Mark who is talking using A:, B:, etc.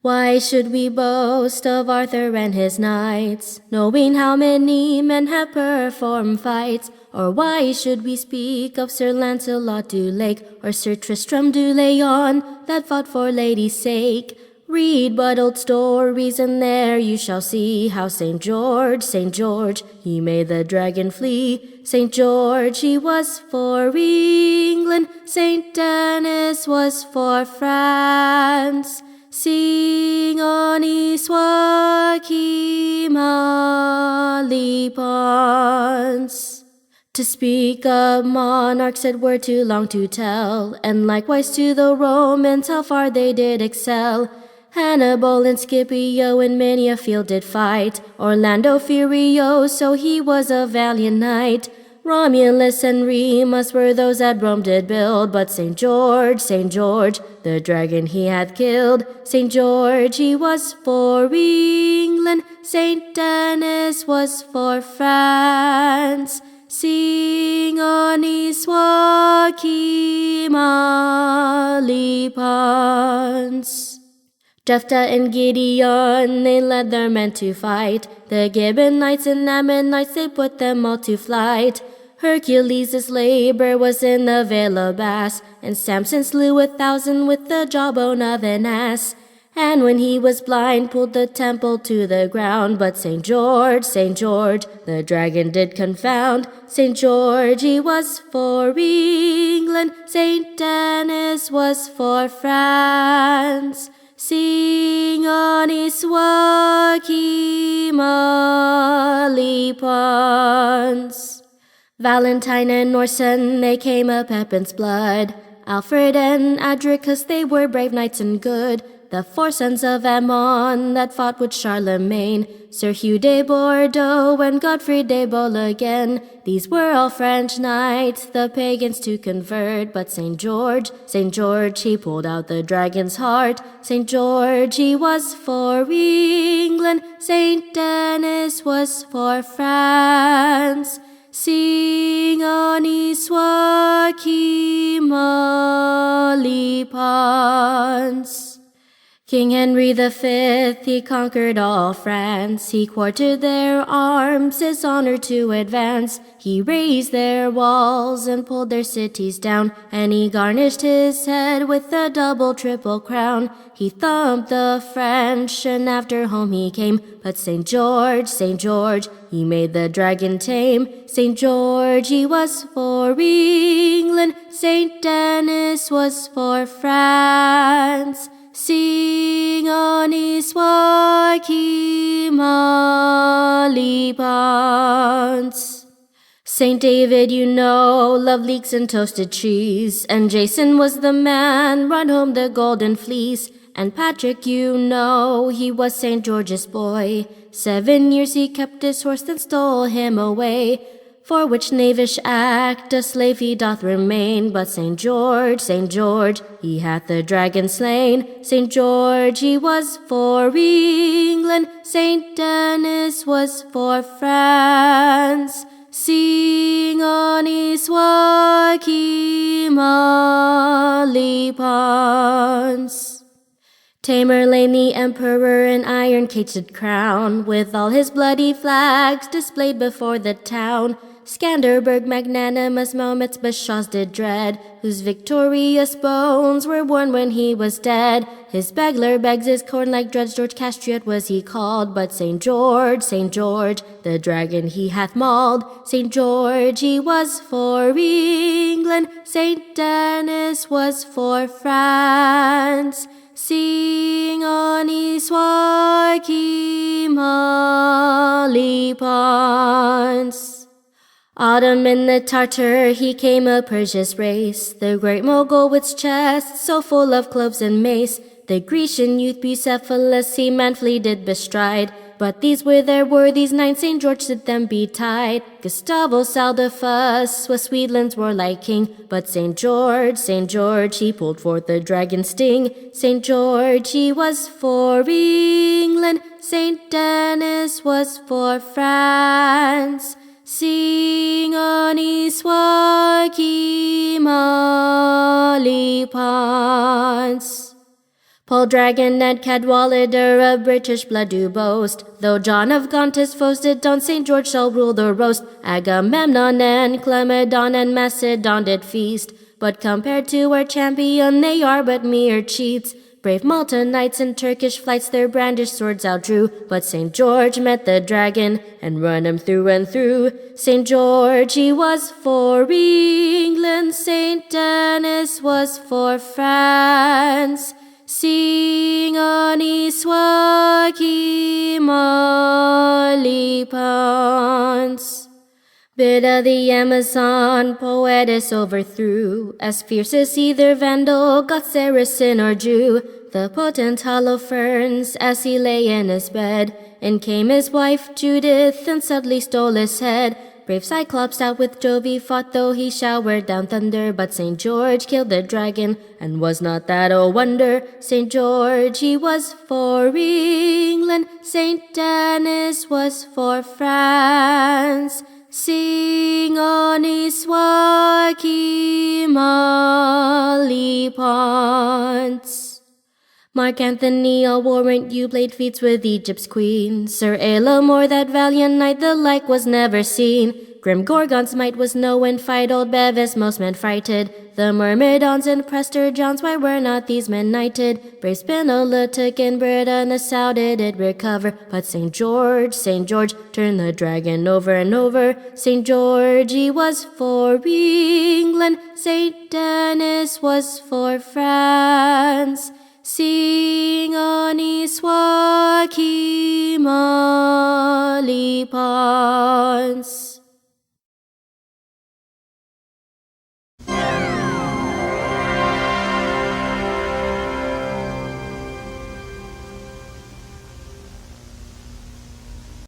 A: Why should we boast of Arthur and his knights, knowing how many men have performed fights? Or why should we speak of Sir Lancelot du Lake, or Sir Tristrum du Leon, that fought for lady's sake? Read but old stories, and there you shall see how St. George, he made the dragon flee. St. George, he was for England, St. Denis was for France. Sing Honi, soit, Pense. To speak of monarchs it were too long to tell, and likewise to the Romans how far they did excel. Hannibal and Scipio in many a field did fight, Orlando Furioso, he was a valiant knight. Romulus and Remus were those that Rome did build, but St. George, the dragon he hath killed. St. George, he was for England, St. Denis was for France. Sing Honi, soit, Pense. Jephthah and Gideon, they led their men to fight. The Gibeonites and Ammonites, they put them all to flight. Hercules' labor was in the vale of Bass, and Samson slew 1,000 with the jawbone of an ass. And when he was blind, pulled the temple to the ground. But St. George, the dragon did confound. St. George, he was for England, St. Denis was for France. Sing Honi, soit, Pense. Valentine and Orson, they came of Pepin's blood. Alfred and Adricus, they were brave knights and good. The 4 sons of Ammon that fought with Charlemagne, Sir Hugh de Bordeaux and Godfrey de Bologne. These were all French knights, the pagans to convert. But St. George, he pulled out the dragon's heart. St. George, he was for England, St. Denis was for France. Sing Honi, soit, Pense. King Henry V, he conquered all France. He quartered their arms, his honor to advance. He razed their walls and pulled their cities down, and he garnished his head with a double, triple crown. He thumped the French, and after home he came. But St. George, he made the dragon tame. St. George, he was for England, St. Denis was for France. Sing Honi, soit, Pense. St. David, you know, loved leeks and toasted cheese, and Jason was the man, brought home the golden fleece. And Patrick, you know, he was St. George's boy. 7 years he kept his horse, then stole him away. For which knavish act a slave he doth remain. But St. George, he hath the dragon slain. St. George, he was for England, St. Denis was for France. Sing Honi, soit, Pense. Tamerlane the emperor an iron cage did crown, with all his bloody flags displayed before the town. Skanderberg magnanimous Mahomet's bashaws did dread, whose victorious bones were worn when he was dead. His beggar begs his corn like Dredge, George Castriot was he called. But St. George, the dragon he hath mauled. St. George, he was for England, St. Denis was for France. Sing Honi, soit, Pense. Autumn in the Tartar, he came of Persia's race, the great Mogul with chest so full of cloves and mace. The Grecian youth Bucephalus he manfully did bestride, but these were their worthies, 9 St. George did them betide. Gustavo Saldafus was Sweden's warlike king, but St. George, he pulled forth the dragon's sting. St. George, he was for England, St. Denis was for France. Sing Honi, soit, Pense. Paul Dragon and Cadwallader of British blood do boast, though John of Gaunt is foasted on St. George shall rule the roast. Agamemnon and Clemedon and Macedon did feast, but compared to our champion they are but mere cheats. Brave Malta knights in Turkish flights their brandished swords outdrew, but St. George met the dragon and run him through and through. St. George he was for England, St. Denis was for France. Sing Honi, soit, Pense. Bidda the Amazon, poetess overthrew, as fierce as either Vandal, Goth, Saracen, or Jew. The potent Holofernes, as he lay in his bed, in came his wife Judith, and suddenly stole his head. Brave Cyclops out with Jove he fought, though he showered down thunder, but St. George killed the dragon, and was not that a wonder? St. George he was for England, St. Denis was for France. Sing Honi, soit, Ponce. Mark Anthony, I'll warrant you played feats with Egypt's queen. Sir Elamor, that valiant knight, the like was never seen. Grim Gorgon's might was no in fight, old Bevis most men frighted. The Myrmidons and Prester Johns, why were not these men knighted? Brave Spinola took in Britain, how did it recover? But St. George, turned the dragon over and over. St. George, he was for England, St. Denis was for France.